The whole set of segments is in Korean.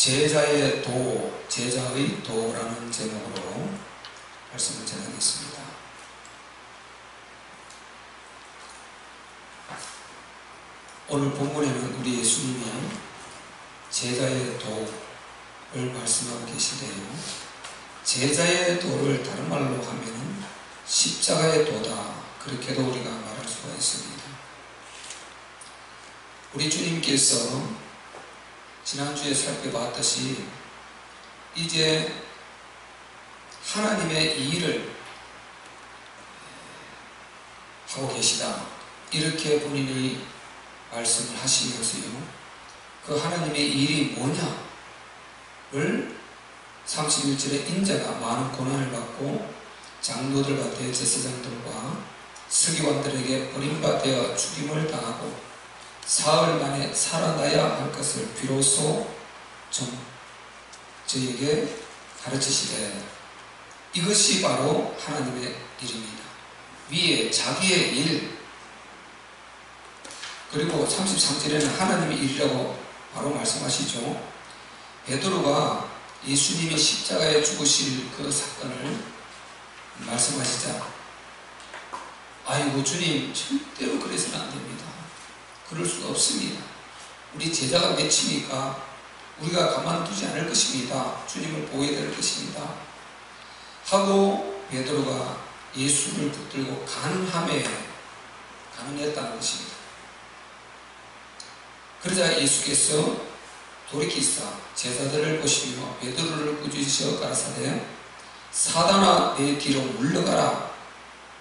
제자의 도, 제자의 도라는 제목으로 말씀을 전하겠습니다. 오늘 본문에는 우리 예수님이 제자의 도를 말씀하고 계시대요. 제자의 도를 다른 말로 하면 십자가의 도다, 그렇게도 우리가 말할 수가 있습니다. 우리 주님께서 지난주에 살펴봤듯이 이제 하나님의 일을 하고 계시다, 이렇게 본인이 말씀을 하시면서요, 그 하나님의 일이 뭐냐를 31절에 인자가 많은 고난을 받고 장로들과 대제사장들과 서기관들에게 버림받아 죽임을 당하고 사흘 만에 살아나야 할 것을 비로소 좀 저에게 가르치시되, 이것이 바로 하나님의 일입니다. 위에 자기의 일, 그리고 33절에는 하나님의 일이라고 바로 말씀하시죠. 베드로가 예수님이 십자가에 죽으실 그 사건을 말씀하시자, 아이고 주님, 절대로 그래서는 안 됩니다. 그럴 수가 없습니다. 우리 제자가 맺히니까 우리가 가만두지 않을 것입니다. 주님을 보호해야 될 것입니다. 하고 베드로가 예수를 붙들고 가능했다는 것입니다. 그러자 예수께서 돌이키사 제자들을 보시며 베드로를 꾸짖으셔 가라사대, 사단아 내 뒤로 물러가라.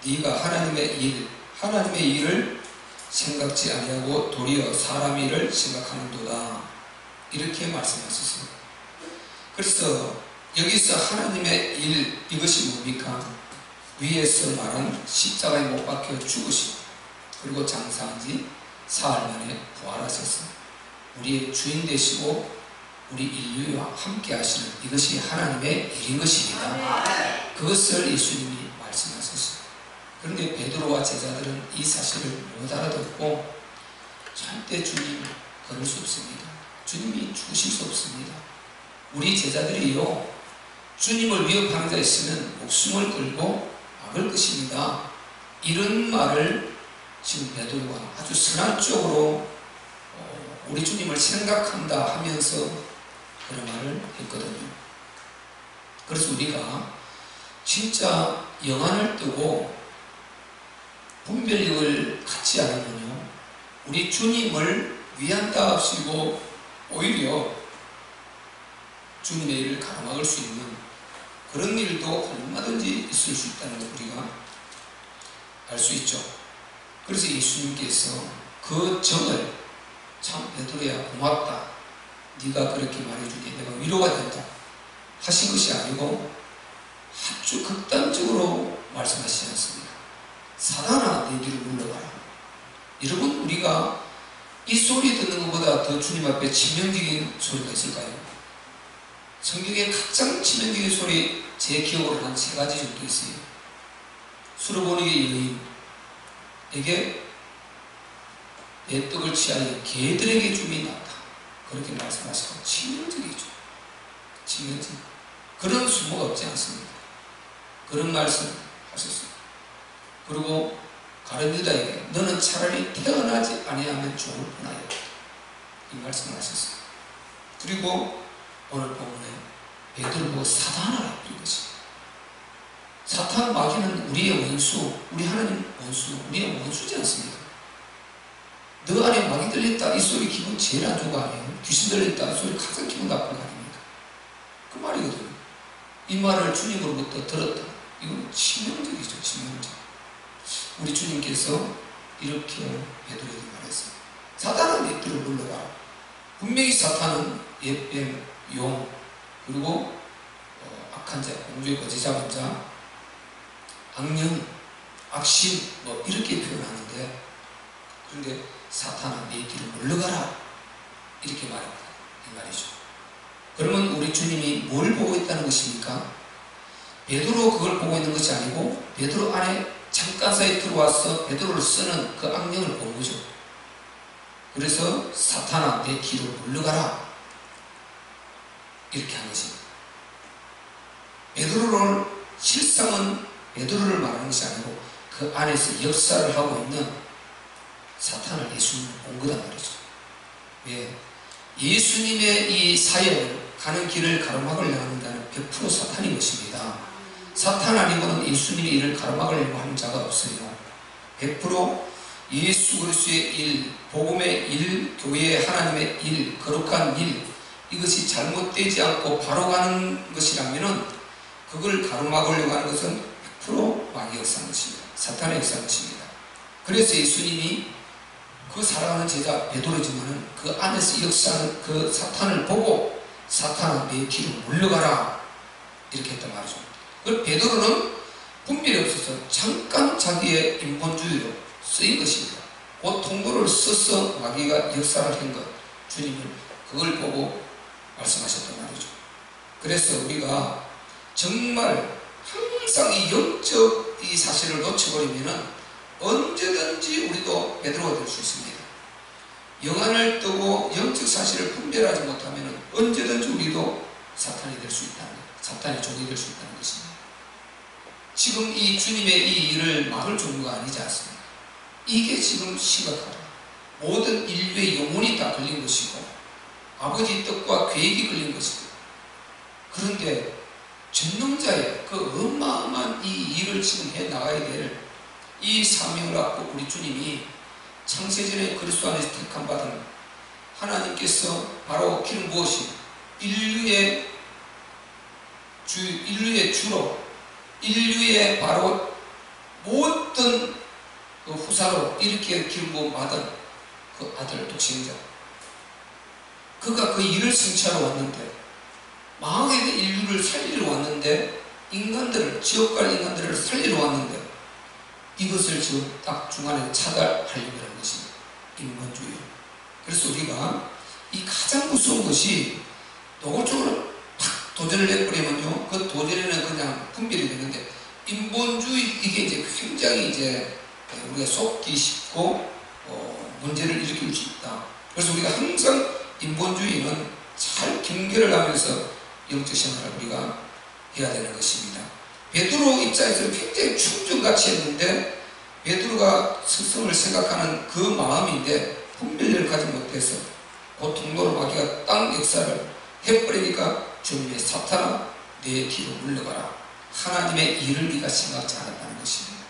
네가 하나님의 일을 생각지 아니하고 도리어 사람 일을 생각하는도다, 이렇게 말씀하셨습니다. 그래서 여기서 하나님의 일, 이것이 뭡니까? 위에서 말한 십자가에 못 박혀 죽으시고 그리고 장사한 지 사흘 만에 부활하셔서 우리의 주인 되시고 우리 인류와 함께 하시는, 이것이 하나님의 일인 것입니다. 그것을 예수님이 말씀하셨습니다. 그런데 베드로와 제자들은 이 사실을 못 알아듣고 절대 주님 그럴 수 없습니다. 주님이 죽으실 수 없습니다. 우리 제자들이요, 주님을 위협하는 자 있으면 목숨을 걸고 막을 것입니다. 이런 말을 지금 베드로가 아주 선한 쪽으로 우리 주님을 생각한다 하면서 그런 말을 했거든요. 그래서 우리가 진짜 영안을 뜨고 분별력을 갖지 않으면요, 우리 주님을 위한다 하시고 오히려 주님의 일을 가로막을 수 있는 그런 일도 얼마든지 있을 수 있다는 걸 우리가 알 수 있죠. 그래서 예수님께서 그 정을, 참 베드로야 고맙다, 네가 그렇게 말해주니 내가 위로가 된다 하신 것이 아니고 아주 극단적으로 말씀하시지 않습니다. 사단아 내 뒤로 물러가라. 여러분, 우리가 이 소리 듣는 것보다 더 주님 앞에 치명적인 소리가 있을까요? 성경에 가장 치명적인 소리, 제 기억으로 한 3가지 정도 있어요. 수르보니게 여인에게 내 떡을 취하여 개들에게 줌이 났다, 그렇게 말씀하시고 치명적이죠. 치명적. 그런 수모가 없지 않습니다. 그런 말씀 하셨습니다. 그리고 가룟 유다에게 너는 차라리 태어나지 아니하면 좋을 뻔하였다, 이 말씀을 하셨어요. 그리고 오늘 본문에 베드로를 보고 사단아 이런 것입니다. 사탄 마귀는 우리의 원수, 우리 하나님 원수, 우리의 원수지 않습니까? 너 안에 마귀 들렸다, 이 소리 기분 제일 안 좋은 거 아니에요? 귀신 들렸다, 이 소리 가장 기분 나쁜 거 아닙니까? 그 말이거든요. 이 말을 주님으로부터 들었다, 이건 치명적이죠. 치명적. 우리 주님께서 이렇게 베드로에게 말했어요. 사탄은 내 뒤로 물러가라. 분명히 사탄은 옛뱀, 용, 그리고 악한 자, 공주의 거짓 잡은 자, 악령, 악신, 뭐 이렇게 표현하는데, 그런데 사탄아 내 뒤로 물러가라, 이렇게 말합니다. 이 말이죠. 그러면 우리 주님이 뭘 보고 있다는 것입니까? 베드로 그걸 보고 있는 것이 아니고 베드로 안에 잠깐 사이 들어와서 베드로를 쓰는 그 악령을 보는 거죠. 그래서 사탄아 내 뒤로 물러가라, 이렇게 한 것입니다. 베드로를 실상은 베드로를 말하는 것이 아니고 그 안에서 역사를 하고 있는 사탄을 예수님은 본 거단 말이죠. 왜? 예수님의 이 사역을 가는 길을 가로막으려고 하는 자는 100% 사탄인 것입니다. 사탄 아니고는 예수님의 일을 가로막으려고 하는 자가 없어요. 100% 예수 그리스도의 일, 복음의 일, 교회의 하나님의 일, 거룩한 일, 이것이 잘못되지 않고 바로 가는 것이라면은 그걸 가로막으려고 하는 것은 100% 마귀의 역사인 것입니다. 사탄의 역사인 것입니다. 그래서 예수님이 그 사랑하는 제자 베드로지만은 그 안에서 역사하는 그 사탄을 보고 사탄아 내 뒤로 물러가라 이렇게 했단 말이죠. 그 베드로는 분별이 없어서 잠깐 자기의 인본주의로 쓰인 것입니다. 그 통로를 써서 마귀가 역사를 한 것, 주님은 그걸 보고 말씀하셨단 말이죠. 그래서 우리가 정말 항상 이 영적 이 사실을 놓쳐버리면은 언제든지 우리도 베드로가 될 수 있습니다. 영안을 뜨고 영적 사실을 분별하지 못하면 언제든지 우리도 사탄이 될 수 있다는 것, 사탄의 종이 될 수 있다는 것입니다. 지금 이 주님의 이 일을 막을 종류가 아니지 않습니까? 이게 지금 심각하다. 모든 인류의 영혼이 다 걸린 것이고 아버지 뜻과 계획이 걸린 것이고, 그런데 전능자의 그 어마어마한 이 일을 지금 해 나가야 될 이 사명을 갖고 우리 주님이 창세전에 그리스도 안에서 택함 받은 하나님께서 바로 기름 부으신 인류의 주로 인류의 바로 모든 그 후사로 이렇게 기름 부음 받은 그 아들 독생자, 그가 그 일을 성취하러 왔는데, 망하게 된 인류를 살리러 왔는데, 인간들을, 지옥 갈 인간들을 살리러 왔는데, 이것을 지금 딱 중간에 차단하려고 하는 것입니다. 인본주의. 그래서 우리가 이 가장 무서운 것이 노골적으로 탁 도전을 해버리면요, 그 도전에는 그냥 분별이 되는데, 인본주의, 이게 이제 굉장히 이제 우리가 속기 쉽고 문제를 일으킬 수 있다. 그래서 우리가 항상 인본주의는 잘 경계를 하면서 영적 생활을 우리가 해야 되는 것입니다. 베드로 입장에서는 굉장히 충전같이 했는데, 베드로가 스승을 생각하는 그 마음인데 분별력을 가지 못해서 그 통로로 마귀가 땅 역사를 해버리니까 주님의 사탄아 내 뒤로 물러가라. 하나님의 일을 네가 생각지 않았다는 것입니다.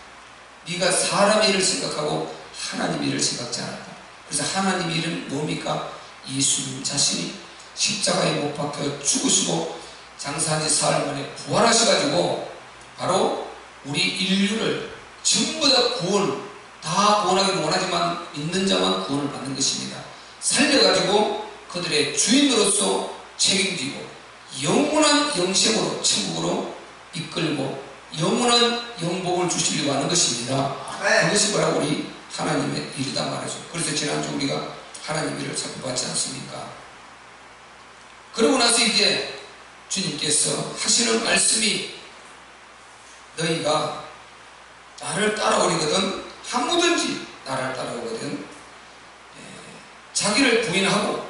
네가 사람의 일을 생각하고 하나님의 일을 생각지 않았다. 그래서 하나님의 일은 뭡니까? 예수님 자신이 십자가에 못 박혀 죽으시고 장사한 지 사흘 만에 부활하셔가지고 바로 우리 인류를 전부 다 구원하기를 원하지만 믿는 자만 구원을 받는 것입니다. 살려가지고 그들의 주인으로서 책임지고 영원한 영생으로 천국으로 이끌고 영원한 영복을 주시려고 하는 것입니다. 그것이 바로 우리 하나님의 일이다 말이죠. 그래서 지난주 우리가 하나님 일을 살펴봤지 않습니까? 그러고 나서 이제 주님께서 하시는 말씀이, 너희가 나를 따라오리거든, 아무든지 나를 따라오거든 자기를 부인하고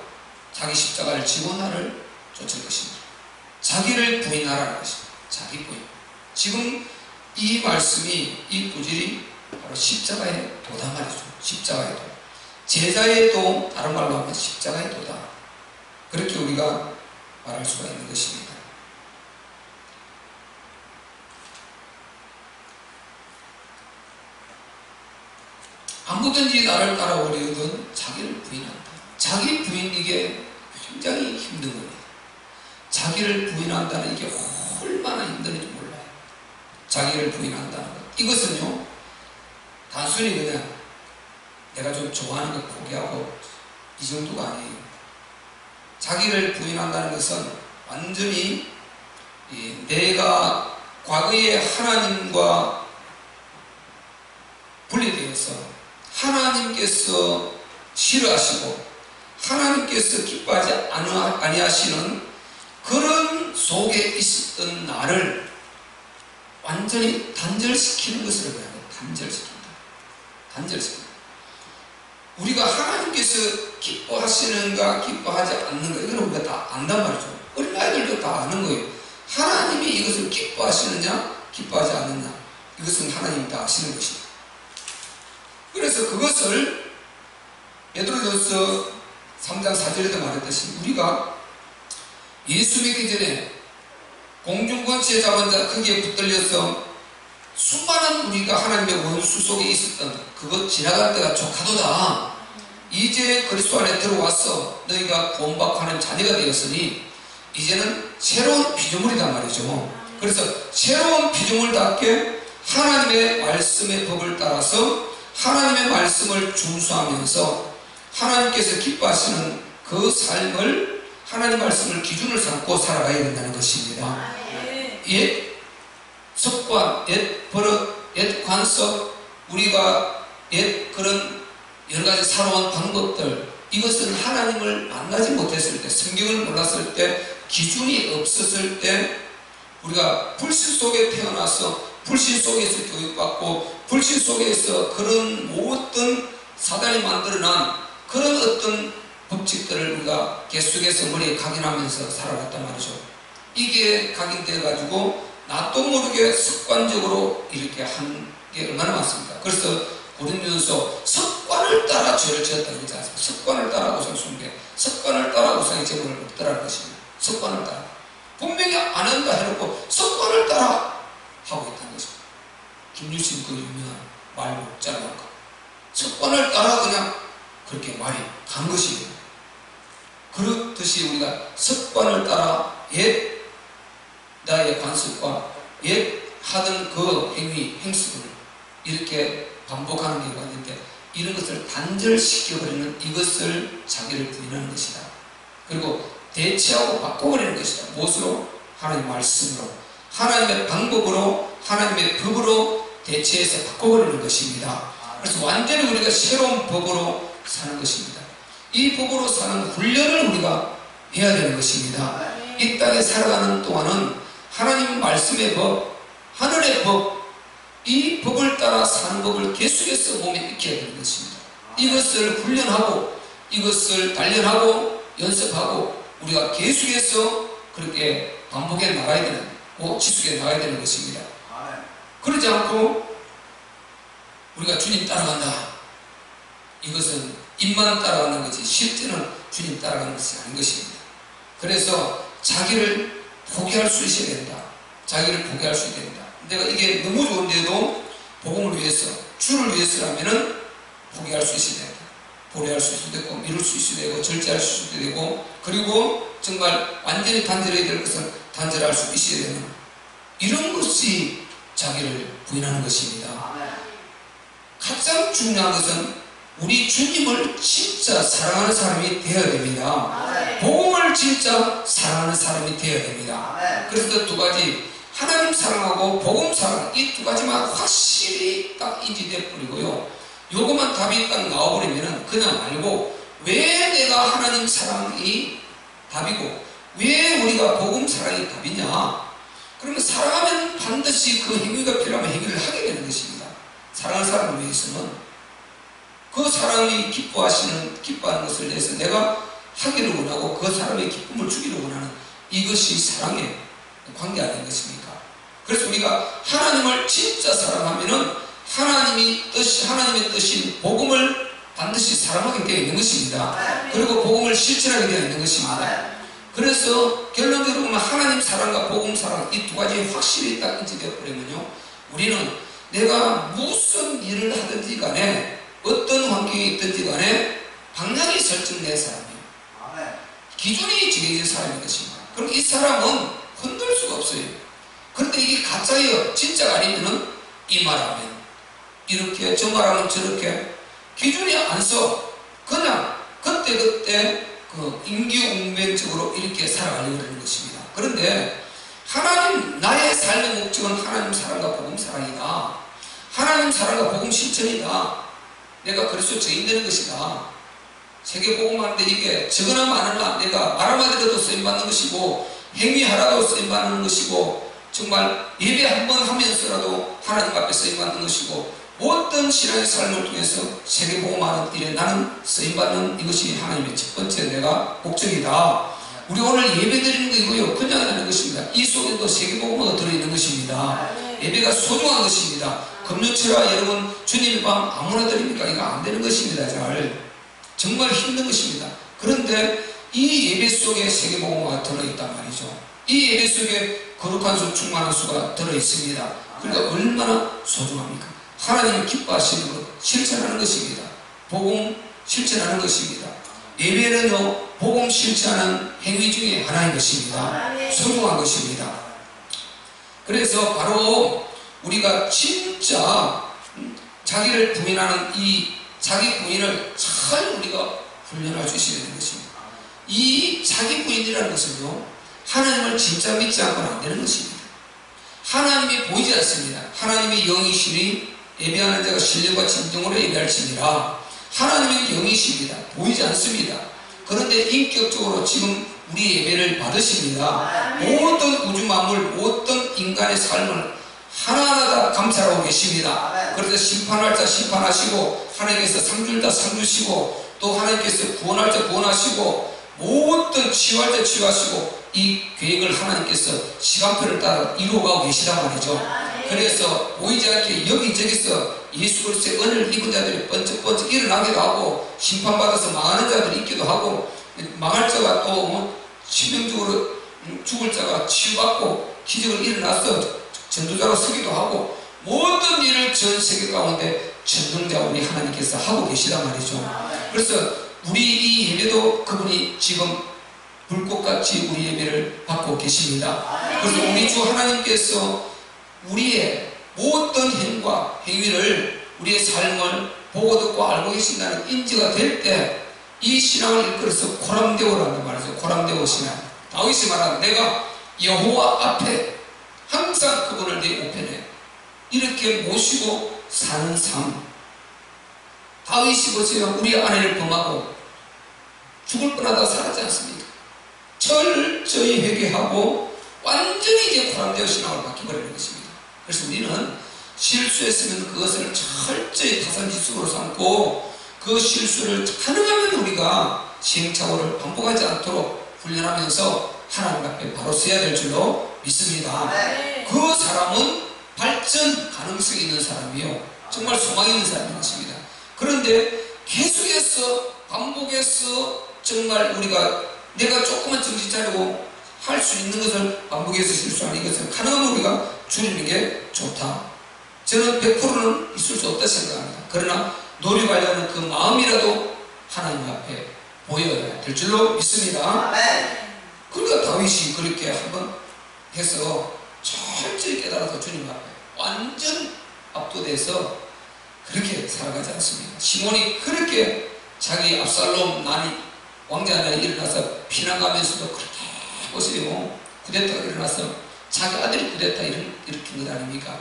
자기 십자가를 지고 나를 쫓을 것입니다. 자기를 부인하라는 것입니다. 자기 부인. 지금 이 말씀이, 이 구절이 바로 십자가의 도다 말이죠. 십자가의 도. 제자의 도, 다른 말로 하면 십자가의 도다. 그렇게 우리가 말할 수가 있는 것입니다. 아무든지 나를 따라오려거든 자기를 부인한다. 자기 부인, 이게 굉장히 힘든 겁니다. 자기를 부인한다는 이게 얼마나 힘든지 몰라요. 자기를 부인한다는 것. 이것은요, 단순히 그냥 내가 좀 좋아하는 거 포기하고 이 정도가 아니에요. 자기를 부인한다는 것은 완전히 내가 과거에 하나님과 분리되어서 하나님께서 싫어하시고 하나님께서 기뻐하지 아니하시는 그런 속에 있었던 나를 완전히 단절시키는 것을 말해요. 단절시킨다. 단절시킨다. 우리가 하나님께서 기뻐하시는가 기뻐하지 않는가, 이건 우리가 다 안단 말이죠. 얼마나 제자들도 다 아는 거예요. 하나님이 이것을 기뻐하시느냐 기뻐하지 않느냐, 이것은 하나님이 다 아시는 것입니다. 그래서 그것을 베드로전서 3장 4절에도 말했듯이 우리가 예수 믿기 전에 공중권세 잡은 자 크기에 붙들려서 수많은 우리가 하나님의 원수 속에 있었던 그것 지나갈 때가 족하도다. 이제 그리스도 안에 들어와서 너희가 구원받고 하나님 자녀가 되었으니 이제는 새로운 피조물이란 말이죠. 그래서 새로운 피조물답게 하나님의 말씀의 법을 따라서 하나님의 말씀을 준수하면서 하나님께서 기뻐하시는 그 삶을, 하나님 말씀을 기준을 삼고 살아가야 된다는 것입니다. 옛 습관, 옛 버릇, 옛 관습, 우리가 옛 그런 여러가지 살아온 방법들, 이것은 하나님을 만나지 못했을 때, 성경을 몰랐을 때, 기준이 없었을 때, 우리가 불신 속에 태어나서 불신 속에서 교육받고 불신 속에서 그런 모든 사단이 만들어난 그런 어떤 법칙들을 우리가 계속해서 머리에 각인하면서 살아갔단 말이죠. 이게 각인되어 가지고 나도 모르게 습관적으로 이렇게 한 게 얼마나 많습니까? 그래서 고린도전서 습관을 따라 죄를 지었다고 그러지 않습니까? 습관을 따라 우상 숭배, 습관을 따라 우상의 제물을 먹더라는 것입니다. 습관을 따라. 분명히 안 한다 해놓고 습관을 따라 하고 있다는 것입니다. 김유신 그 유명한 말 못자는 거. 습관을 따라 그냥 그렇게 말이 간 것이에요. 그렇듯이 우리가 습관을 따라 옛 나의 관습과 옛 하던 그 행위, 행습을 이렇게 반복하는 경우가 있는데 이런 것을 단절시켜버리는 이것을 자기를 부인하는 것이다. 그리고 대체하고 바꿔버리는 것이다. 무엇으로? 하나님의 말씀으로, 하나님의 방법으로, 하나님의 법으로 대체해서 바꿔버리는 것입니다. 그래서 완전히 우리가 새로운 법으로 사는 것입니다. 이 법으로 사는 훈련을 우리가 해야 되는 것입니다. 이 땅에 살아가는 동안은 하나님 말씀의 법, 하늘의 법, 이 법을 따라 사는 법을 계속해서 몸에 익혀야 되는 것입니다. 이것을 훈련하고 이것을 단련하고 연습하고 우리가 계속해서 그렇게 반복해 나가야 되는, 지속해 나가야 되는 것입니다. 그러지 않고 우리가 주님 따라간다, 이것은 입만 따라가는 것이 실제는 주님 따라가는 것이 아닌 것입니다. 그래서 자기를 포기할 수 있어야 된다. 자기를 포기할 수 있어야 된다. 내가 이게 너무 좋은데도 복음을 위해서, 주를 위해서라면은 포기할 수 있어야 된다. 고려할 수 있어야 되고, 미룰 수 있어야 되고, 절제할 수 있어야 되고, 그리고 정말 완전히 단절해야 될 것은 단절할 수 있어야 되는, 이런 것이 자기를 부인하는 것입니다. 가장 중요한 것은 우리 주님을 진짜 사랑하는 사람이 되어야 됩니다. 복음을 진짜 사랑하는 사람이 되어야 됩니다. 그래서 두 가지, 하나님 사랑하고 복음 사랑, 이 두 가지만 확실히 딱 인지되어 버리고요. 요것만 답이 딱 나와버리면 그냥 알고, 왜 내가 하나님 사랑이 답이고 왜 우리가 복음 사랑이 답이냐, 그러면 사랑하면 반드시 그 행위가 필요하면 행위를 하게 되는 것입니다. 사랑하는 사람을 위해서는 그 사람이 기뻐하는 것을 위해서 내가 하기를 원하고 그 사람의 기쁨을 주기를 원하는, 이것이 사랑의 관계 아닌 것입니까? 그래서 우리가 하나님을 진짜 사랑하면은 하나님의 뜻인 복음을 반드시 사랑하게 되어 있는 것입니다. 그리고 복음을 실천하게 되어 있는 것입니다. 그래서 결론적으로 보면 하나님 사랑과 복음 사랑, 이 두 가지 확실히 딱 인지되어 버리면요, 우리는 내가 무슨 일을 하든지 간에 어떤 환경에 있든지 간에 방향이 설정된 사람이에요. 기준이 정해진 사람인 것입니다. 그럼 이 사람은 흔들 수가 없어요. 그런데 이게 가짜예요. 진짜가 아니면은 이 말하면 이렇게, 저 말하면 저렇게 기준이 안 서 그냥 그때그때 그 임기응변적으로 이렇게 살아가려고 하는 것입니다. 그런데 하나님, 나의 삶의 목적은 하나님 사랑과 복음 사랑이다. 하나님 사랑과 복음 실천이다. 내가 그리스도 증인되는 것이다. 세계 복음하는데 이게 적으나 많으나 내가 말 한마디라도 쓰임받는 것이고, 행위하라도 쓰임받는 것이고, 정말 예배 한 번 하면서라도 하나님 앞에 쓰임받는 것이고, 모든 신앙의 삶을 통해서 세계 복음하는 일에 나는 쓰임받는, 이것이 하나님의 첫 번째 내가 목적이다. 우리 오늘 예배 드리는 거 이거요 그냥 하는 것입니다. 이 속에도 세계복음화가 들어있는 것입니다. 예배가 소중한 것입니다. 금요철화 여러분 주님 밤 아무나 드립니까? 이거 안 되는 것입니다. 정말 힘든 것입니다. 그런데 이 예배 속에 세계복음화가 들어있단 말이죠. 이 예배 속에 거룩한 수 충만한 수가 들어있습니다. 그러니까 얼마나 소중합니까? 하나님을 기뻐하시는 것 실천하는 것입니다. 복음 실천하는 것입니다. 예배는요 복음 실천하는 행위 중에 하나인 것입니다. 소중한 것입니다. 그래서 바로 우리가 진짜 자기를 부인하는 이 자기 부인을 잘 우리가 훈련할 수 있어야 되는 것입니다. 이 자기 부인이라는 것은요 하나님을 진짜 믿지 않고는 안 되는 것입니다. 하나님이 보이지 않습니다. 하나님이 영이시니 예배하는 자가 신령과 진정으로 예배할지니라. 하나님은 영이십니다. 보이지 않습니다. 그런데 인격적으로 지금 우리 예배를 받으십니다. 모든 우주 만물 모든 인간의 삶을 하나하나 다 감찰하고 계십니다. 그래서 심판할 자 심판하시고 하나님께서 상줄 자 상주시고 또 하나님께서 구원할 자 구원하시고 모든 치유할 자 치유하시고 이 계획을 하나님께서 시간표를 따라 이루어가고 계시단 말이죠. 그래서 보이지 않게 여기저기서 예수 그리스도의 은혜를 입은 자들이 번쩍번쩍 일어나기도 하고 심판받아서 망하는 자들이 있기도 하고 망할 자가 또 치명적으로 죽을 자가 치유받고 기적을 일어나서 전도자로 서기도 하고 모든 일을 전 세계 가운데 전능자 우리 하나님께서 하고 계시단 말이죠. 그래서 우리 이 예배도 그분이 지금 불꽃같이 우리 예배를 받고 계십니다. 그래서 우리 주 하나님께서 우리의 모든 행과 행위를 우리의 삶을 보고 듣고 알고 계신다는 인지가 될 때 이 신앙을 이끌어서 고람되오라는 말이죠. 고람되오 신앙. 다윗이 말하는 내가 여호와 앞에 항상 그분을 내 우편에 이렇게 모시고 사는 삶. 다윗이 보세요. 우리 아내를 범하고 죽을 뻔하다 살았지 않습니까? 철저히 회개하고 완전히 이제 고람되어 신앙으로 바뀌어버리는 것입니다. 그래서 우리는 실수했으면 그것을 철저히 타산지수로 삼고 그 실수를 가능하면 우리가 시행착오를 반복하지 않도록 훈련하면서 하나님 앞에 바로 서야 될 줄로 믿습니다. 그 사람은 발전 가능성이 있는 사람이요 정말 소망이 있는 사람인 것입니다. 그런데 계속해서 반복해서 정말 우리가 내가 조금만 정신 차리고 할 수 있는 것을 반복해서 실수하는 이것을 가능하면 우리가 줄이는 게 좋다. 저는 100%는 있을 수 없다 생각합니다. 그러나 노력하려는 그 마음이라도 하나님 앞에 보여야 될 줄로 믿습니다. 그러니까 다윗이 그렇게 한번 해서 철저히 깨달아서 주님 앞에 완전 압도돼서 그렇게 살아가지 않습니다. 시몬이 그렇게 자기 압살롬 난이 왕자 난이 일어나서 피난가면서도 그렇게 보세요. 쿠데타가 일어나서 자기 아들이 쿠데타 일으킨 것 아닙니까?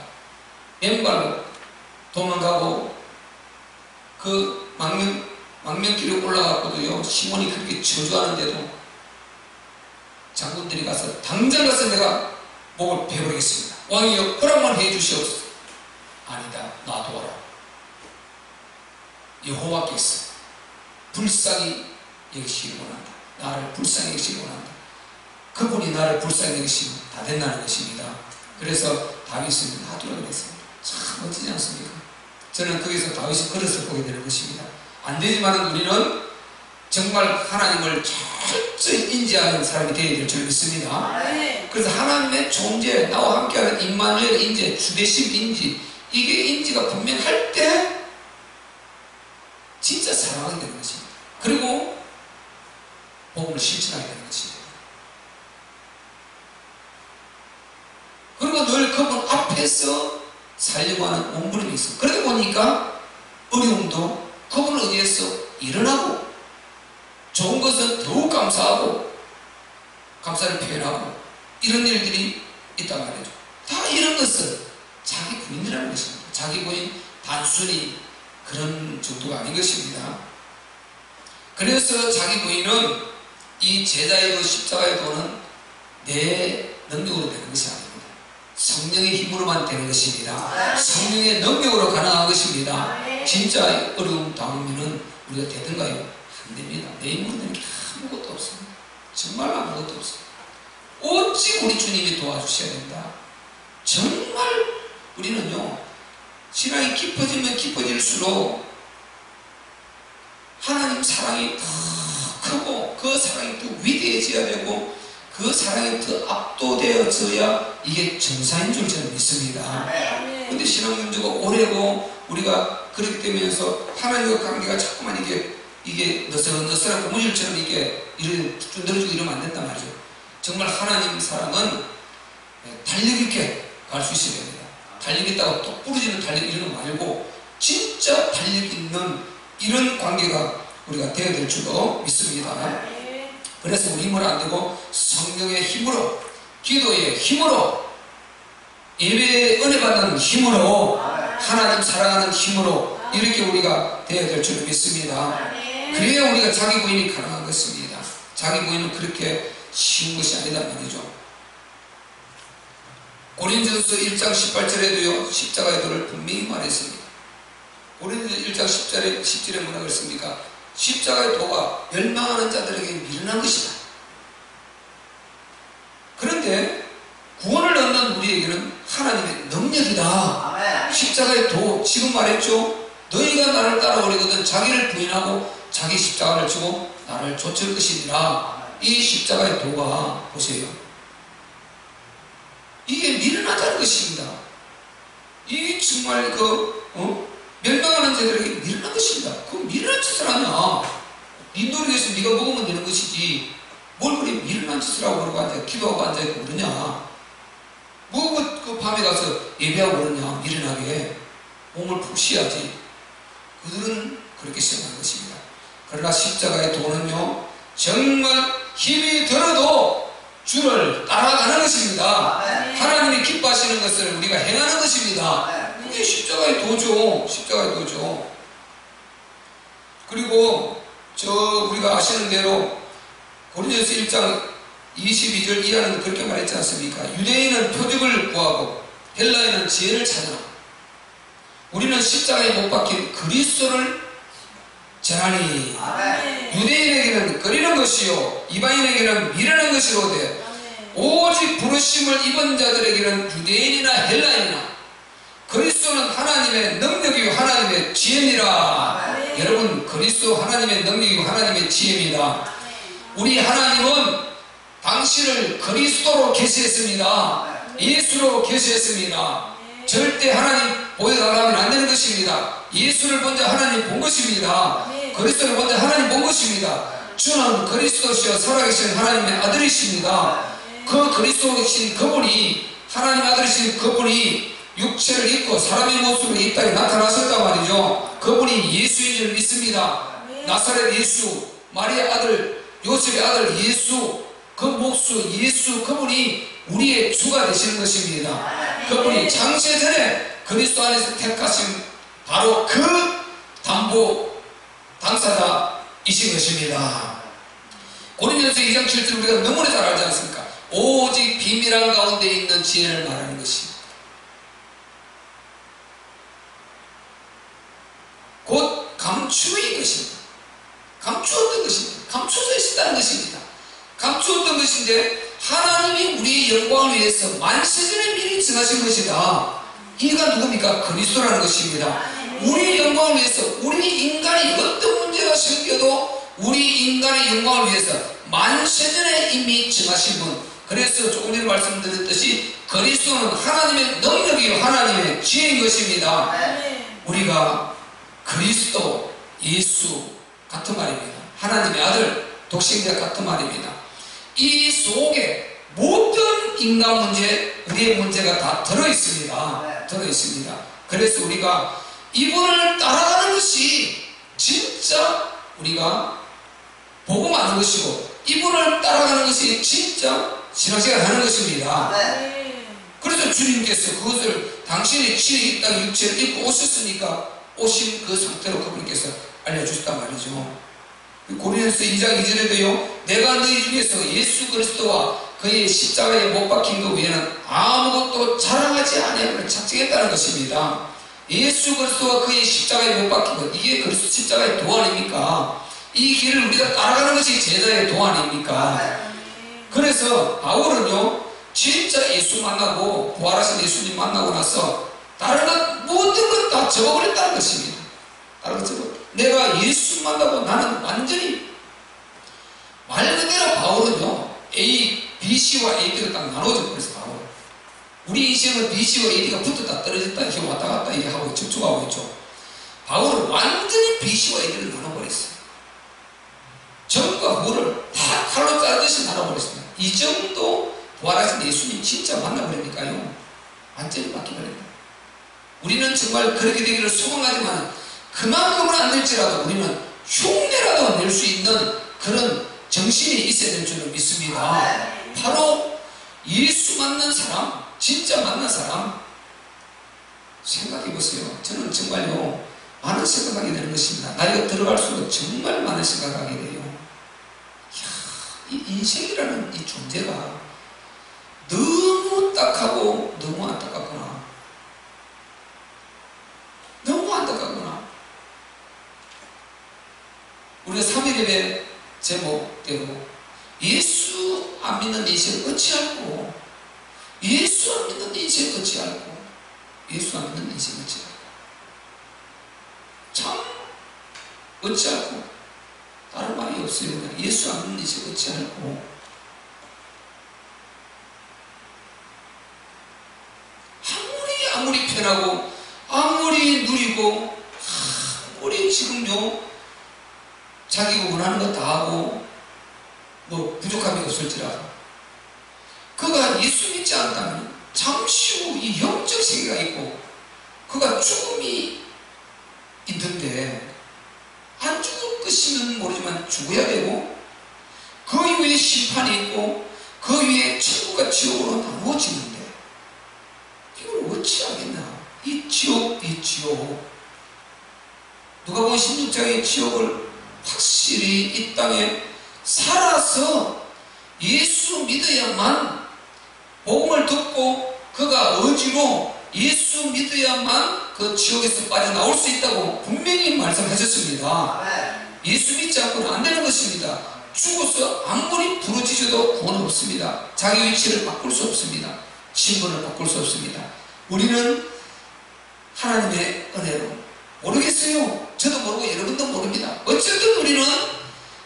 맨발로 도망가고 그 망명길에 올라갔고도요 시몬이 그렇게 저주하는데도 장군들이 가서 당장 가서 내가 목을 베어버리겠습니다. 왕이여 허락만 해주시옵소서. 아니다 놔둬라. 여호와께서 불쌍히 여기시기 원한다. 나를 불쌍히 여기시기 원한다. 그분이 나를 불쌍히 여기시면 다 된다는 것입니다. 그래서 다윗은 놔두라 그랬습니다. 참 멋지지 않습니까? 저는 거기서 다윗의 그릇을 보게 되는 것입니다. 안 되지만 우리는 정말 하나님을 철저히 인지하는 사람이 되어야 될 줄 믿습니다. 그래서 하나님의 존재, 나와 함께하는 임마누엘 인지, 주대심 인지, 이게 인지가 분명할 때 진짜 사랑하게 되는 것입니다. 그리고 복음을 실천하게 되는 것입니다. 그리고 늘 그분 앞에서 살려고 하는 몸부림이 있어. 그러다 보니까 어려움도 그분을 의해서 일어나고 좋은 것은 더욱 감사하고 감사를 표현하고 이런 일들이 있단 말이죠. 다 이런 것은 자기 부인이라는 것입니다. 자기 부인 단순히 그런 정도가 아닌 것입니다. 그래서 자기 부인은 이 제자의 그 십자가의 도는 내 능력으로 되는 것이 아닙니다. 성령의 힘으로만 되는 것입니다. 성령의 능력으로 가능한 것입니다. 진짜 어려움 당하면은 우리가 되든가요? 안 됩니다. 내 힘으로 되는 게 아무것도 없습니다. 정말 아무것도 없어요. 오직 우리 주님이 도와주셔야 된다. 정말 우리는요, 신앙이 깊어지면 깊어질수록 하나님 사랑이 더 크고 그 사랑이 더 위대해져야 되고 그 사랑이 더 압도되어져야 이게 정상인 줄 저는 믿습니다. 근데 신앙 연주가 오래고 우리가 그렇게 되면서 하나님과 관계가 자꾸만 이게 너스러운 고무줄처럼 이게 늘어지고 이러면 안 된단 말이죠. 정말 하나님 사랑은 달력 있게 갈 수 있어야 됩니다. 달력 있다고 또 부러지는 달력 이런 거 말고 진짜 달력 있는 이런 관계가 우리가 되어야 될 줄로 믿습니다. 그래서 우리 힘으로 안 되고 성령의 힘으로, 기도의 힘으로, 예배의 은혜 받는 힘으로, 하나님 사랑하는 힘으로 이렇게 우리가 되어야 될 줄 믿습니다. 그래야 우리가 자기 부인이 가능한 것입니다. 자기 부인은 그렇게 쉬운 것이 아니란 말이죠. 고린도전서 1장 18절에도요 십자가의 도를 분명히 말했습니다. 고린도전서 1장 10절에 뭐라 그랬습니까? 십자가의 도가 멸망하는 자들에게 미련한 것이다. 그런데 구원을 얻는 우리에게는 하나님의 능력이다. 십자가의 도, 지금 말했죠. 너희가 나를 따라오려거든 자기를 부인하고 자기 십자가를 지고 나를 좇을 것이니라. 이 십자가의 도가 보세요. 이게 미련하다는 것입니다. 이게 정말 멸망하는 자들에게 미련한 것입니다. 그럼 미련한 짓을 하냐? 네 노력에서 네가 먹으면 되는 것이지 뭘 그래 미련한 짓을 하고 그러고 앉아 기도하고 앉아있고 그러냐? 뭐 그 밤에 가서 예배하고 그러냐? 미련하게 몸을 푹 쉬어야지. 그들은 그렇게 생각한 것입니다. 그러나 십자가의 도는요 정말 힘이 들어도 주를 따라가는 것입니다. 하나님이 기뻐하시는 것을 우리가 행하는 것입니다. 그게 십자가의 도죠. 십자가의 도죠. 그리고 우리가 아시는 대로 고린도전서 1장 22절 이하는 그렇게 말했지 않습니까? 유대인은 표적을 구하고 헬라인은 지혜를 찾으라. 우리는 십자가에 못 박힌 그리스도를 전하니 유대인에게는 꺼리는 것이요 이방인에게는 미련한 것이로되 오직 부르심을 입은 자들에게는 유대인이나 헬라인이나 그리스도는 하나님의 능력이요 하나님의 지혜니라. 여러분 그리스도 하나님의 능력이고 하나님의 지혜입니다. 우리 하나님은 당신을 그리스도로 계시했습니다. 예수로 계시했습니다. 절대 하나님 보여달라면 안 되는 것입니다. 예수를 먼저 하나님 본 것입니다. 그리스도를 먼저 하나님 본 것입니다. 주는 그리스도시여 살아계신 하나님의 아들이십니다. 그 그리스도이신 그분이 하나님 아들이신 그분이 육체를 입고 사람의 모습으로 이 땅에 나타나셨단 말이죠. 그분이 예수인 줄 믿습니다. 나사렛 예수, 마리아 아들, 요셉의 아들 예수, 그 목수 예수, 그분이 우리의 주가 되시는 것입니다. 그분이 창세전에 그리스도 안에서 택하신 바로 그 담보 당사자이신 것입니다. 고린도전서 2장 7절 우리가 너무나 잘 알지 않습니까? 오직 비밀한 가운데 있는 지혜를 말하는 것입니다. 곧 감추인 것입니다. 감추었던 것입니다. 감춰져 있었다는 것입니다. 감추었던 것인데 하나님이 우리의 영광을 위해서 만세전에 미리 정하신 것이다. 이가 누굽니까? 그리스도라는 것입니다. 우리의 영광을 위해서 우리 인간이 어떤 문제가 생겨도 우리 인간의 영광을 위해서 만세전에 이미 정하신 분. 그래서 조금 전에 말씀드렸듯이 그리스도는 하나님의 능력이요 하나님의 지혜인 것입니다. 우리가 그리스도 예수 같은 말입니다. 하나님의 아들 독생자 같은 말입니다. 이 속에 모든 인간 문제, 우리의 문제가 다 들어있습니다. 들어있습니다. 그래서 우리가 이분을 따라가는 것이 진짜 우리가 복음 하는 것이고 이분을 따라가는 것이 진짜 신앙생활 하는 것입니다. 그래서 주님께서 그것을 당신이 친히 이 땅 육체를 입고 오셨으니까 오신 그 상태로 그분께서 알려주셨단 말이죠. 고린도전서 2장 2절에도요 내가 너희 중에서 예수 그리스도와 그의 십자가에 못 박힌 것 외에는 아무것도 자랑하지 아니함을 작정했다는 것입니다. 예수 그리스도와 그의 십자가에 못 박힌 것, 이게 그리스도 십자가의 도 아닙니까? 이 길을 우리가 따라가는 것이 제자의 도안입니까? 그래서 바울은요, 진짜 예수 만나고 부활하신 예수님 만나고 나서 다른 것 모든 것 다 접어버렸다는 것입니다. 다른 것 접어. 내가 예수 만나고 나는 완전히 말 그대로 바울은요, B, C와 AD가 딱 나눠져 버렸어. 바울. 우리 인생은 B, C와 AD가 붙었다 떨어졌다 이렇게 왔다 갔다 이렇게 하고 접촉하고 있죠. 바울은 완전히 B, C와 AD를 나눠버렸어요. 전과 후를 다 칼로 자르듯이 나눠버렸습니다. 이 정도 부활하신 예수님 진짜 만나버리니까요, 완전히 바뀌어버립니다. 우리는 정말 그렇게 되기를 소망하지만 그만큼은 안 될지라도 우리는 흉내라도 낼 수 있는 그런 정신이 있어야 될 줄을 믿습니다. 바로 예수 만난 사람, 진짜 만난 사람 생각해보세요. 저는 정말요, 많은 생각하게 되는 것입니다. 나이가 들어갈수록 정말 많은 생각하게 돼요. 이 인생이라는 이 존재가 너무 딱하고 너무 안타깝구나. 너무 안타깝구나. 우리가 3일의 제목대로 예수 안 믿는 인생 어찌할꼬, 예수 안 믿는 인생 어찌할꼬, 예수 안 믿는 인생 어찌할꼬, 참 어찌할꼬. 다른 말이 없어요. 그냥 예수 안 믿는 인생 어찌할꼬. 아무리 편하고 아무리 누리고 아무리 지금요 자기가 원하는 거 다 하고 뭐 부족함이 없을지라도 그가 예수 믿지 않다면 잠시 후 이 영적 세계가 있고 그가 죽음이 있는데 안 죽을 것이면 모르지만 죽어야 되고 그 이후에 심판이 있고 그 위에 천국과 지옥으로 나누어지는데 이걸 어찌 하겠나. 이 지옥. 누가복음 16장의 지옥을 확실히 이 땅에 살아서 예수 믿어야만, 복음을 듣고 그가 의지로 예수 믿어야만 그 지옥에서 빠져나올 수 있다고 분명히 말씀하셨습니다. 예수 믿지 않고는 안 되는 것입니다. 죽어서 아무리 부르짖어도 구원 없습니다. 자기 위치를 바꿀 수 없습니다. 신분을 바꿀 수 없습니다. 우리는 하나님의 은혜로 모르겠어요. 저도 모르고 여러분도 모릅니다. 어쨌든 우리는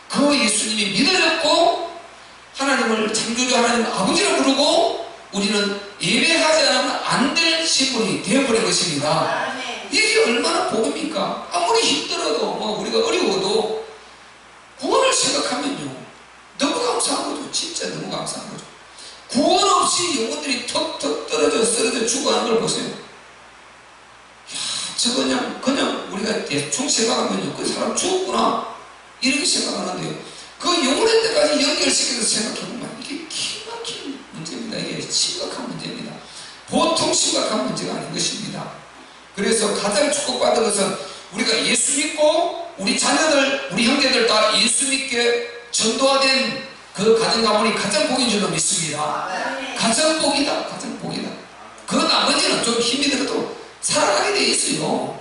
그 예수님이 믿어졌고 하나님을 창조주 하나님 아버지로 부르고 우리는 예배하지 않으면 안 될 신분이 되어버린 것입니다. 이게 얼마나 복음입니까? 아무리 힘들어도 우리가 어려워도 구원을 생각하면요, 너무 감사한 거죠. 진짜 너무 감사한 거죠. 구원 없이 영혼들이 턱턱 떨어져 쓰러져 죽어가는 걸 보세요. 저 그냥 우리가 대충 생각하면요, 그 사람 죽었구나 이렇게 생각하는데요, 그 영혼의 때까지 연결시켜서 생각해보면 이게 기막힌 문제입니다. 이게 심각한 문제입니다. 보통 심각한 문제가 아닌 것입니다. 그래서 가장 축복받은 것은 우리가 예수 믿고 우리 자녀들, 우리 형제들 다 예수 믿게 전도화된 그 가정 가문이 가장 복인 줄로 믿습니다. 가장 복이다. 가장 복이다. 그 나머지는 좀 힘이 들어도 살아가게 돼 있어요.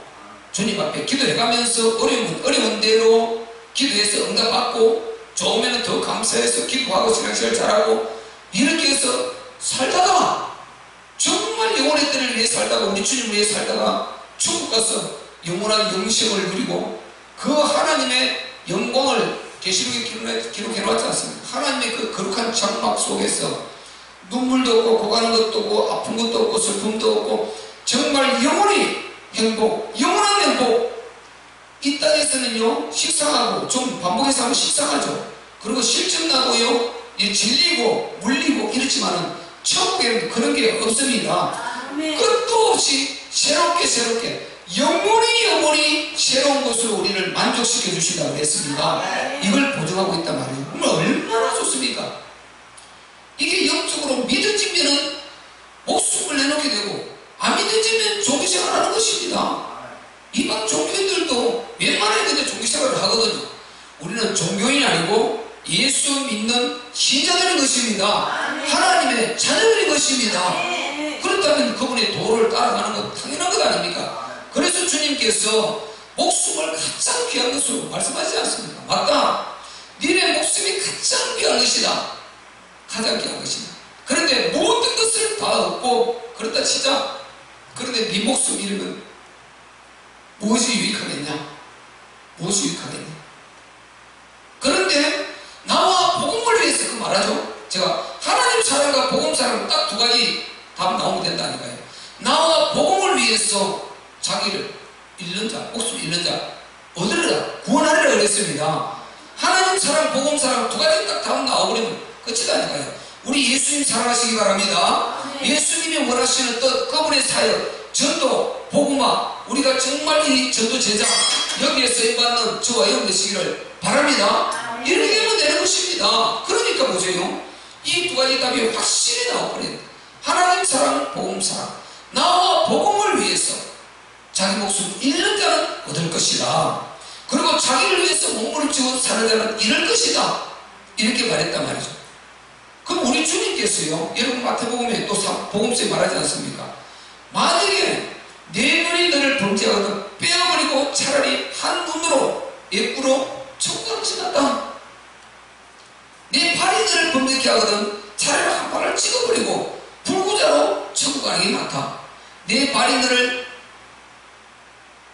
주님 앞에 기도해가면서 어려운 대로 기도해서 응답받고 좋으면 더 감사해서 기도하고 신앙생활 잘하고 이렇게 해서 살다가 정말 영혼의 때를 위해 살다가 우리 주님을 위해 살다가 천국 가서 영원한 영생을 누리고 그 하나님의 영광을 계시록에 기록해놓았지 않습니까? 하나님의 그 거룩한 장막 속에서 눈물도 없고 고가는 것도 없고 아픈 것도 없고 슬픔도 없고 정말 영원히 행복, 영원한 행복. 이 땅에서는요 식상하고 좀 반복해서 하면 식상하죠. 그리고 실증나고요 질리고 물리고 이렇지만은 천국에는 그런 게 없습니다. 끝도 없이 새롭게 영원히 새로운 것으로 우리를 만족시켜 주신다고 했습니다. 이걸 보증하고 있단 말이에요. 그러면 얼마나 좋습니까? 이게 영적으로 믿어지면은 목숨을 내놓게 되고 안 믿어지면 종교생활 하는 것입니다. 이방 종교인들도 웬만하면 근데 종교생활을 하거든요. 우리는 종교인이 아니고 예수 믿는 신자들인 것입니다. 하나님의 자녀들인 것입니다. 그렇다면 그분의 도를 따라가는 건 당연한 것 아닙니까? 그래서 주님께서 목숨을 가장 귀한 것으로 말씀하지 않습니까? 맞다. 니네 목숨이 가장 귀한 것이다. 가장 귀한 것이다. 그런데 모든 것을 다 얻고 그렇다 치자. 그런데 네 목숨 잃으면 무엇이 유익하겠냐? 무엇이 유익하겠냐? 그런데 나와 복음을 위해서 그 말하죠. 제가 하나님 사랑과 복음 사랑 딱 두 가지 답 나오면 된다니까요. 나와 복음을 위해서 자기를 잃는 자, 목숨 잃는 자 얻으리라, 구원하리라 그랬습니다. 하나님 사랑, 복음 사랑 두 가지 딱 답 나와버리면 끝이다니까요. 우리 예수님 사랑하시기 바랍니다. 예수님이 원하시는 뜻, 그분의 사역, 전도, 복음화, 우리가 정말 이 전도 제자 여기에 쓰임받는 저와 여러분 되시기를 바랍니다. 이렇게 하면 되는 것입니다. 그러니까 보세요. 이 두 가지 답이 확실히 나와버린 하나님 사랑, 복음 사랑. 나와 복음을 위해서 자기 목숨 잃는 자는 얻을 것이다. 그리고 자기를 위해서 몸부림치고 사는 자는 잃을 것이다. 이렇게 말했단 말이죠. 그럼 우리 주님께서요, 여러분 마태복음에 또 복음서에 말하지 않습니까? 만약에 네 눈이 너를 범죄하거든 빼어버리고 차라리 한 눈으로 예쁘로 천국을 지났다. 네 팔이 너를 범죄케 하거든 차라리 한 발을 찍어버리고 불구자로 천국 가는 게 낫다. 네 발이 너를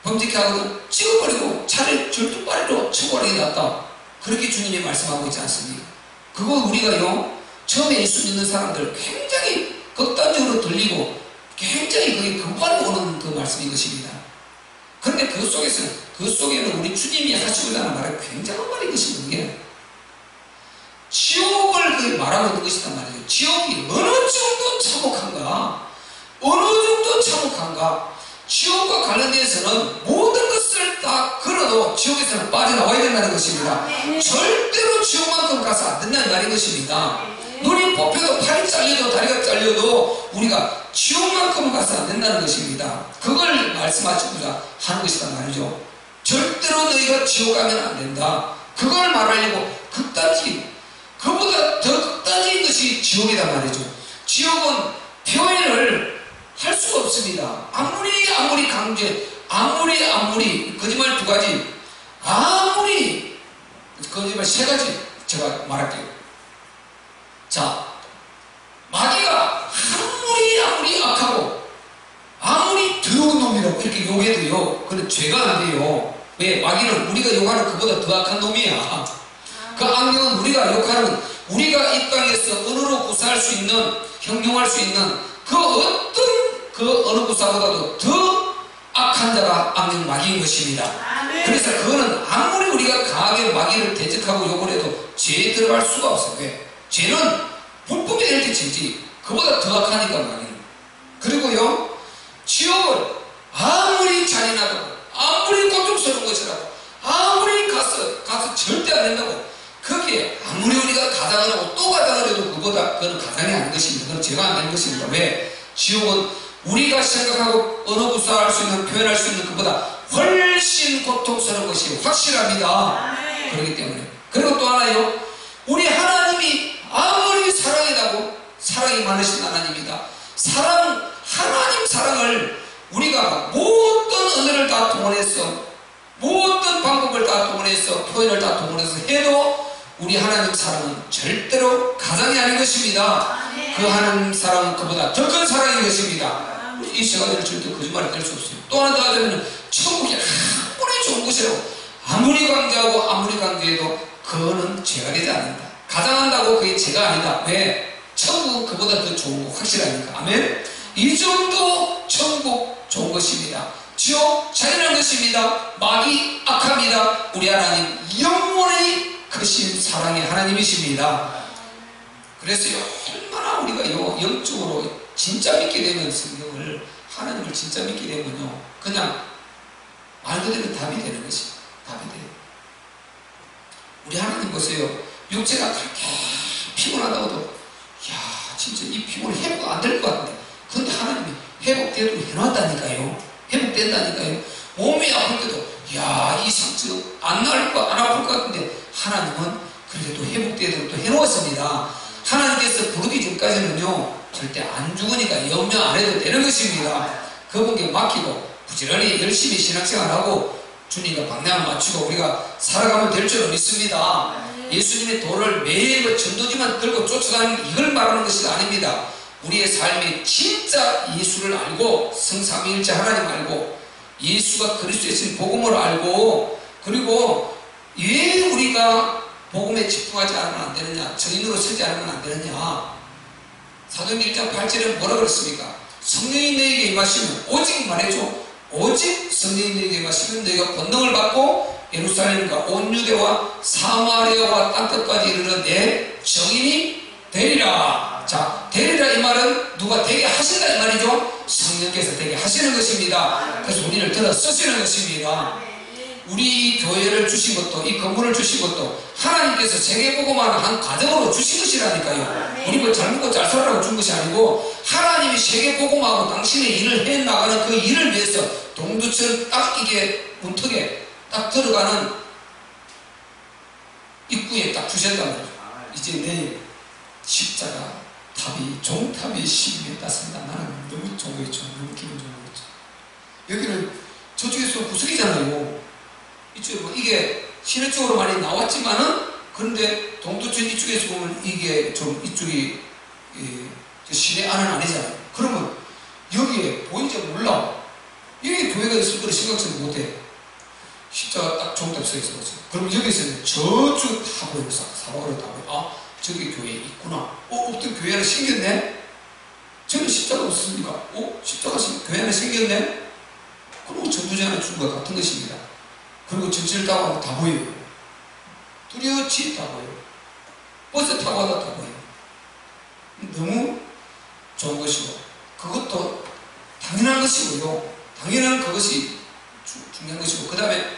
범죄케 하거든 찍어버리고 차라리 절뚝발이로 천국 가는 게 낫다. 그렇게 주님이 말씀하고 있지 않습니까? 그거 우리가요, 처음에 예수 믿는 사람들 굉장히 극단적으로 들리고 굉장히 그게 급발로 오는 그 말씀인 것입니다. 그런데 그 속에는 우리 주님이 하시고자 하는 말이 굉장한 말인 것입니다. 그게 지옥을 그 말하고 있는 것이란 말이에요. 지옥이 어느 정도 참혹한가? 어느 정도 참혹한가? 지옥과 관련돼서는 모든 것을 다 걸어도 지옥에서는 빠져나와야 된다는 것입니다. 절대로 지옥만큼 가서 안 된다는 말인 것입니다. 눈이 뽑혀도 팔이 잘려도 다리가 잘려도 우리가 지옥만큼 가서 안 된다는 것입니다. 그걸 말씀하시고자 하는 것이란 말이죠. 절대로 너희가 지옥 가면 안 된다. 그걸 말하려고 극단적인, 그보다 더 극단적인 것이 지옥이란 말이죠. 지옥은 표현을 할 수가 없습니다. 아무리 강제, 아무리 거짓말 두 가지, 아무리 거짓말 세 가지 제가 말할게요. 자, 마귀가 아무리 악하고 아무리 더러운 놈이라고 이렇게 욕해도요, 그건 죄가 안 돼요. 왜? 마귀는 우리가 욕하는 그보다 더 악한 놈이야. 그 악령은 우리가 욕하는, 우리가 이 땅에서 언어로 구사할 수 있는, 형용할 수 있는 그 어떤 그 어느 구사보다도 더 악한 자가 악령 마귀인 것입니다. 그래서 그거는 아무리 우리가 강하게 마귀를 대적하고 욕을 해도 죄에 들어갈 수가 없어요. 왜? 죄는 불법이 될 때 죄지. 그보다 더 악하니까 마귀는. 그리고요, 지옥을 아무리 잔인하고 아무리 고통스러운 것이라고 아무리 가서 절대 안 된다고, 거기에 아무리 우리가 가장을 하고 또 가장을 해도 그거는 가장이 아닌 것입니다. 그건 죄가 안 되는 것입니다. 왜? 지옥은 우리가 생각하고 언어 구사할 수 있는, 표현할 수 있는 것보다 훨씬 고통스러운 것이 확실합니다. 그렇기 때문에. 그리고 또 하나요, 우리 하나님이 아무리 사랑이라고, 사랑이 많으신 하나님이다. 하나님 사랑을 우리가 모든 언어를 다 동원해서, 모든 방법을 다 동원해서, 표현을 다 동원해서 해도 우리 하나님 사랑은 절대로 가장이 아닌 것입니다. 그 하나님 사랑은 그보다 더 큰 사랑인 것입니다. 이 시간에는 절대 거짓말이 될 수 없어요. 또 하나 더 하자면 천국이 아무리 좋은 곳이라고 아무리 강조하고 아무리 강조해도 그거는 죄가 되지 않는다. 가장한다고 그게 죄가 아니다. 왜? 천국은 그보다 더 좋은 거 확실하니까. 아멘. 이 정도 천국 좋은 것입니다. 지옥 잔인한 것입니다. 마귀 악합니다. 우리 하나님 영원히 크신 사랑의 하나님이십니다. 그래서요, 얼마나 우리가 영적으로 진짜 믿게 되면, 성경을, 하나님을 진짜 믿게 되면요, 그냥 말 그대로 답이 되는 것입니다. 답이 돼요. 우리 하나님 보세요. 육체가 그렇게 피곤하다고도, 야, 진짜 이 피곤이 회복 안 될 것 같은데, 근데 하나님이 회복되도록 해놨다니까요. 회복된다니까요. 몸이 아플 때도, 야, 이 상처 안 아플 것 같은데, 하나님은 그래도 회복되도록 또 해놓았습니다. 하나님께서 부르기 전까지는요, 절대 안 죽으니까 염려 안 해도 되는 것입니다. 그분께 맡기고 부지런히 열심히 신앙생활하고 주님과 방향을 맞추고 우리가 살아가면 될 줄 믿습니다. 예수님의 도를 매일 전도지만 들고 쫓아가는 이걸 말하는 것이 아닙니다. 우리의 삶이 진짜 예수를 알고 성삼위일체 하나님 알고 예수가 그리스도이신 복음을 알고 그리고 왜 우리가 복음에 집중하지 않으면 안 되느냐, 증인으로 서지 않으면 안 되느냐. 사도행전 1장 8절에 뭐라 그랬습니까? 성령이 너에게 임하시면 오직 말해줘. 오직 성령이 너에게 임하시면 너희가 권능을 받고 예루살렘과 온 유대와 사마리아와 땅끝까지 이르러 내 증인이 되리라. 자, 되리라 이 말은 누가 되게 하신다 이 말이죠. 성령께서 되게 하시는 것입니다. 그래서 우리를 들어 쓰시는 것입니다. 우리 교회를 주신 것도 이 건물을 주신 것도 하나님께서 세계복음화를 한 과정으로 주신 것이라니까요. 우리 뭐 잘 먹고 잘 살라고 준 것이 아니고 하나님이 세계복음화하고 당신의 일을 해나가는 그 일을 위해서 동두천 딱 이게 문턱에 딱 들어가는 입구에 딱 주셨단 말이죠. 이제 내일 십자가 탑이 종탑이 12에 땄습니다. 나는 너무 좋겠죠. 너무 기분 좋겠죠. 여기는 저쪽에서 구석이잖아요. 이쪽에 뭐 이게 시내 쪽으로 많이 나왔지만은 그런데 동두천 이쪽에서 보면 이게 좀 이쪽이 시내 안은 아니잖아요. 그러면 여기에 보이지 몰라. 여기 교회가 있을 거를 생각지도 못해. 십자가 딱 종탑 서 있어. 그럼 여기서는 저쪽 다 보이고 사방으로 다 보이고 아 저기 교회 있구나. 어떤 교회 하나 생겼네. 저는 십자가 없습니까? 십자가 교회 하나 생겼네. 그리고 전도지 하나 준 것 같은 것입니다. 그리고 전철 타고 가면 다 보여요. 뚜렷이 다 보여요. 버스 타고 가도 다 보여요. 너무 좋은 것이고 그것도 당연한 것이고요. 당연한 그것이 중요한 것이고 그 다음에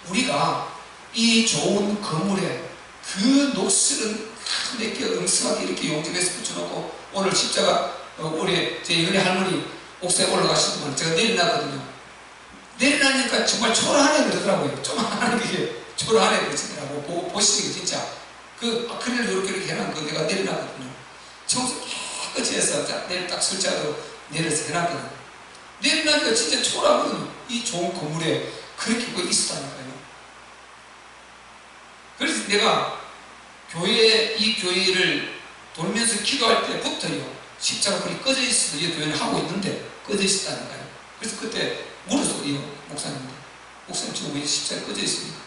우리가 이 좋은 건물에 그 녹슬은 몇개 응스하게 이렇게 용접해서 붙여놓고 오늘 십자가 우리 제 은혜 할머니 옥상에 올라가시더만 제가 내려놨거든요. 내려나니까 정말 초라하네 그러더라고요. 좀 하나님께 초라하네 그러시더라고. 보시는 게 진짜 그 아크릴을 이렇게 해놓은 거 내가 내려놨거든요. 청소 깨끗이 해서 내일 딱 설치하고 내려서 해놨거든요. 내려나니까 진짜 초라하거든요. 이 좋은 건물에 그렇게 뭐 있었다니까요. 그래서 내가 이 교회를 돌면서 기도할 때부터요. 십자가 불이 꺼져 있어서 이 교회를 하고 있는데 꺼져 있었다니까요. 그래서 그때 물었어요. 목사님 지금 왜 십자가 꺼져 있습니까?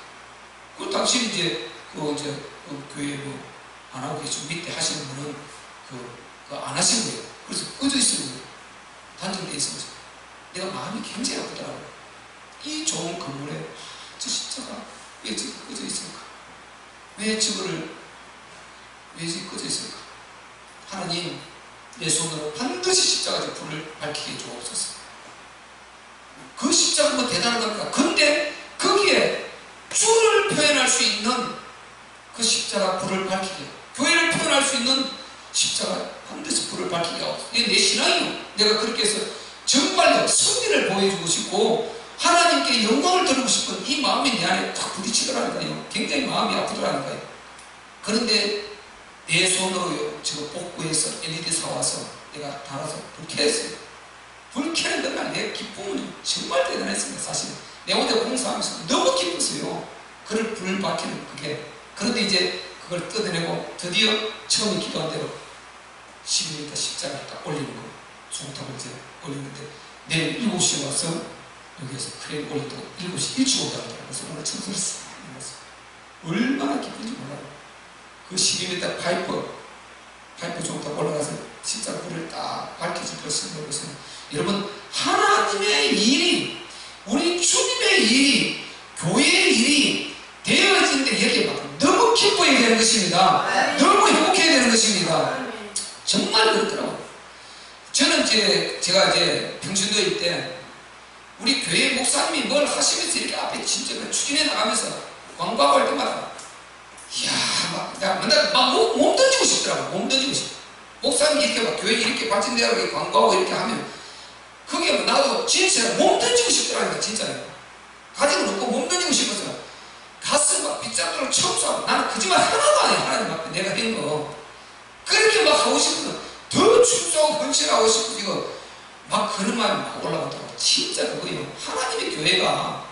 그 당시 이제 교회 안 하고 계시고 밑에 하시는 분은 안 하신 거예요. 그래서 꺼져 있는 거예요. 단절되어 있는 거죠. 내가 마음이 굉장히 아프더라고요. 이 좋은 건물에 저 십자가 왜 지금 꺼져 있을까? 왜 꺼져 있을까? 하나님, 내 손으로 반드시 십자가 불을 밝히게 해주옵소서. 그 십자가는 뭐 대단한 겁니까? 근데 거기에 주를 표현할 수 있는 그 십자가 불을 밝히게, 교회를 표현할 수 있는 십자가 반드시 불을 밝히게 하옵소서. 이게 내 신앙이요. 내가 그렇게 해서 정말로 승리를 보여주고 싶고 하나님께 영광을 드리고 싶은 이 마음이 내 안에 탁 부딪히더라니까요. 굉장히 마음이 아프더라니까요. 그런데 내 손으로요, 저거 복구해서 LED 사와서 내가 달아서 불 켰어요. 불 켜는 그날 내 기쁨은 정말 대단했습니다. 사실 내 혼자 공사하면서 너무 기뻤어요. 그걸 불을 밝히는 그게. 그런데 이제 그걸 뜯어내고 드디어 처음에 기도한 대로 12m 십자가를 딱 올리는 거, 중탑을 이제 올리는데 내일 7시에 와서 여기에서 크레인 올린다고 7시 일찍 오더라고요. 그래서 오늘 청소를 싹 해놨어요. 얼마나 기쁜지 몰라요. 그 12m 파이프 중탑 올라가서 십자가 불을 딱 밝혀질 것을 것은 여러분, 하나님의 일이, 우리 주님의 일이, 교회의 일이 되어진데 이렇게 막 너무 기뻐해야 되는 것입니다. 너무 행복해야 되는 것입니다. 정말 그렇더라고요. 저는 제가 평신도일 때 우리 교회 목사님이 뭘 하시면서 이렇게 앞에 진짜 추진해 나가면서 광고하고 할 때마다 이야, 내가 맨날 몸 던지고 싶더라고요. 몸 던지고 싶어. 목사님이 이렇게 막 교회 이렇게 발전되라고 광고하고 이렇게 하면 그게 나도 진짜 몸 던지고 싶더라니까, 진짜요. 가지고 놓고 몸 던지고 싶어서 가슴 막 빗자루로 청소하고 나는 거짓말 하나도 안 해. 하나님 앞에 내가 된 거. 그렇게 막 하고 싶어서 더 충성하고 헌신하고 싶어서 이거 막 그런 마음이 막 올라오더라고요. 진짜 그거예요. 하나님의 교회가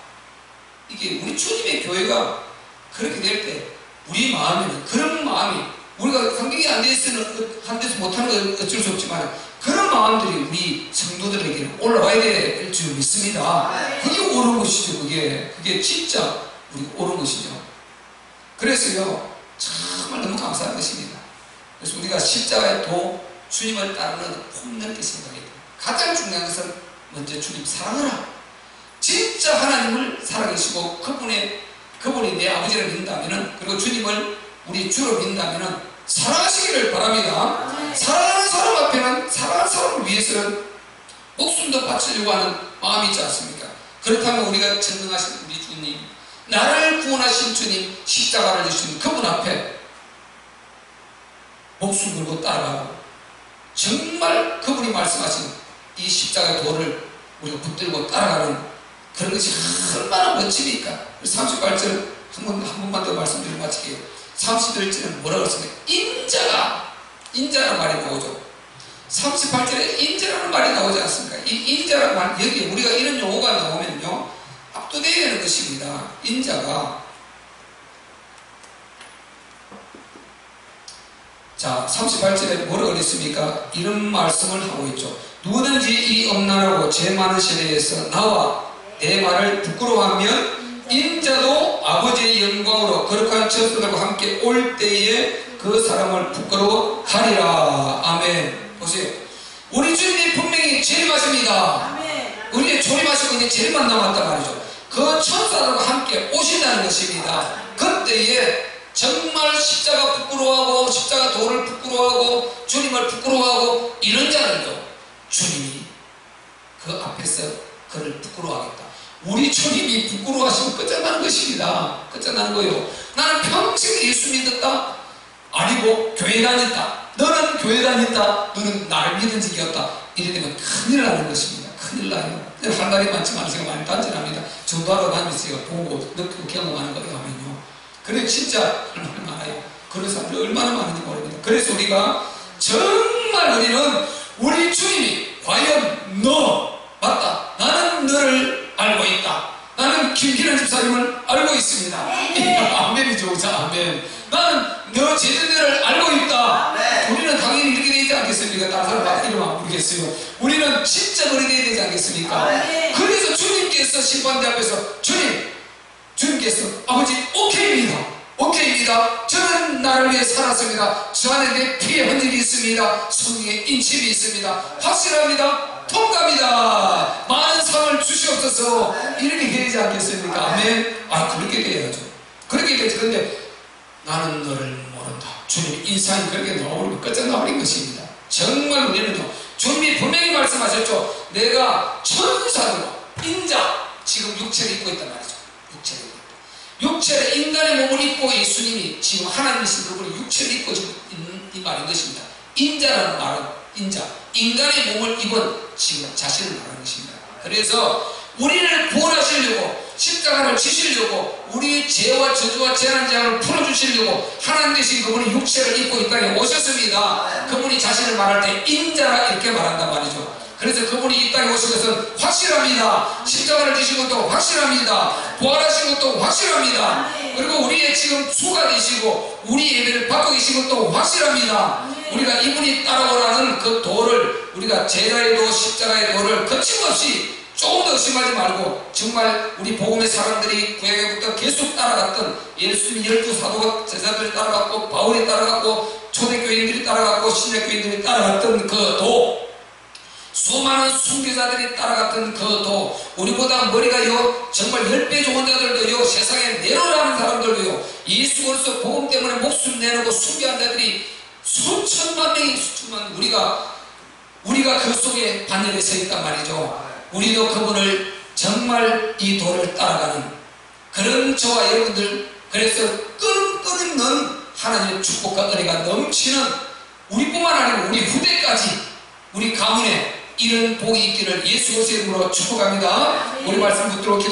이게 우리 주님의 교회가 그렇게 될 때 우리 마음에는 그런 마음이 우리가 성경이 안 돼서는 한 데서 못하는 건 어쩔 수 없지만 그런 마음들이 우리 성도들에게 올라와야 될 줄 믿습니다. 그게 옳은 것이죠. 그게 진짜 우리가 옳은 것이죠. 그래서요 정말 너무 감사한 것입니다. 그래서 우리가 십자가의 도 주님을 따르는 폭넓게 생각해야 돼요. 가장 중요한 것은 먼저 주님 사랑하라. 진짜 하나님을 살아계시고 그분이 내 아버지를 믿는다면은, 그리고 주님을 우리 주로 믿는다면은 사랑하시기를 바랍니다. 사랑하는 사람 앞에는, 사랑하는 사람을 위해서는 목숨도 바치려고 하는 마음이 있지 않습니까? 그렇다면 우리가 전능하신 우리 주님, 나를 구원하신 주님, 십자가를 지신 그분 앞에 목숨 걸고 따라가고 정말 그분이 말씀하신 이 십자가의 도를 우리가 붙들고 따라가는 그런 것이 얼마나 멋집니까? 38절 한 번만 더 말씀드리고 마칠게요. 31절은 뭐라고 했습니까? 인자라는 말이 나오죠. 38절에 인자라는 말이 나오지 않습니까? 이 인자라는 말, 여기 우리가 이런 용어가 나오면요 압도되어야 하는 것입니다. 인자가, 자 38절에 뭐라고 그랬습니까? 이런 말씀을 하고 있죠. 누구든지 이 엄난하고 죄 많은 시대에서 나와 내 말을 부끄러워하면 인자도 아버지의 영광으로 거룩한 천사들과 함께 올 때에 그 사람을 부끄러워하리라. 아멘. 보세요. 우리 주님이 분명히 재림하십니다. 우리의 조림하시고 이제 재림만 남았단 말이죠. 그 천사들과 함께 오신다는 것입니다. 그때에 정말 십자가 부끄러워하고 십자가 도를 부끄러워하고 주님을 부끄러워하고 이런 자들도 주님이 그 앞에서 그를 부끄러워하겠다. 우리 주님이 부끄러워하시면 끝장나는 것입니다. 끝장나는 거예요. 나는 평생 예수 믿었다. 아니고 교회 다녔다. 너는 교회 다녔다. 너는 나를 믿은 적이 없다. 이래 되면 큰일 나는 것입니다. 큰일 나요. 할 말이 많지만 제가 많이 단절합니다. 전도하러 다니면서 제가 보고 느끼고 경험하는 거예요 하면요. 그래 진짜 얼마나 많아요. 그런 사람들이 얼마나 많은지 모릅니다. 그래서 우리가 정말 우리는 우리 주님이 과연 너 맞다. 나는 너를 알고 있다. 나는 김기란 집사님을 알고 있습니다. 아멘이죠. 자, 아멘. 나는 너 제자들을 알고 있다. 우리는 당연히 이렇게 되지 않겠습니까? 다른 사람 막 이름 안 부르겠어요. 우리는 진짜 그렇게 돼야 되지 않겠습니까? 그래서 주님께서 심판대 앞에서 주님께서 아버지 오케이입니다. 저는 나를 위해 살았습니다. 저 안에 내 피의 흔적이 있습니다. 성령의 인침이 있습니다. 확실합니다. 통과합니다. 많은 상을 주시옵소서. 이렇게 해야 되지 않겠습니까? 아멘. 그렇게 돼야죠. 그렇게 되죠. 그런데 나는 너를 모른다. 주님 인상이 그렇게 나와버리면 끝장나버린 것입니다. 정말 우리는요, 주님이 분명히 말씀하셨죠. 내가 천사들과 인자, 지금 육체를 입고 있단 말이죠. 육체를 인간의 몸을 입고 예수님이 지금 하나님이신 그분이 육체를 입고 지금 있는 이 말인 것입니다. 인자라는 말은 인간의 몸을 입은 지금 자신을 말하는 것입니다. 그래서 우리를 구원하시려고 십자가를 지시려고 우리 죄와 저주와 재난 재앙을 풀어주시려고 하나님 되신 그분이 육체를 입고 이 땅에 오셨습니다. 그분이 자신을 말할 때 인자라 이렇게 말한단 말이죠. 그래서 그분이 이 땅에 오신 것은 확실합니다. 십자가를 지신 것도 확실합니다. 부활하신 것도 확실합니다. 그리고 우리의 지금 수가 되시고 우리 예배를 받고 계신 것도 확실합니다. 우리가 이분이 따라오라는 그 도를, 우리가 제자의 도, 십자가의 도를 거침없이 조금 더 의심하지 말고 정말 우리 복음의 사람들이 구약에부터 계속 따라갔던 예수님 12사도 제자들이 따라갔고 바울이 따라갔고 초대교인들이 따라갔고 신약교인들이 따라갔던 그 도, 수많은 순교자들이 따라갔던 그 도, 우리보다 머리가요 정말 10배 좋은 자들도요, 세상에 내로라는 사람들도요, 예수 그리스도 복음 때문에 목숨 내놓고 순교한 자들이 수천만 명이 우리가 그 속에 반열에 서 있단 말이죠. 우리도 그분을 정말 이 도를 따라가는 그런 저와 여러분들, 그래서 끊임없는 하나님의 축복과 은혜가 넘치는 우리뿐만 아니고 우리 후대까지 우리 가문에 이런 복이 있기를 예수 그리스도의 이름으로 축복합니다. 우리 말씀 붙들어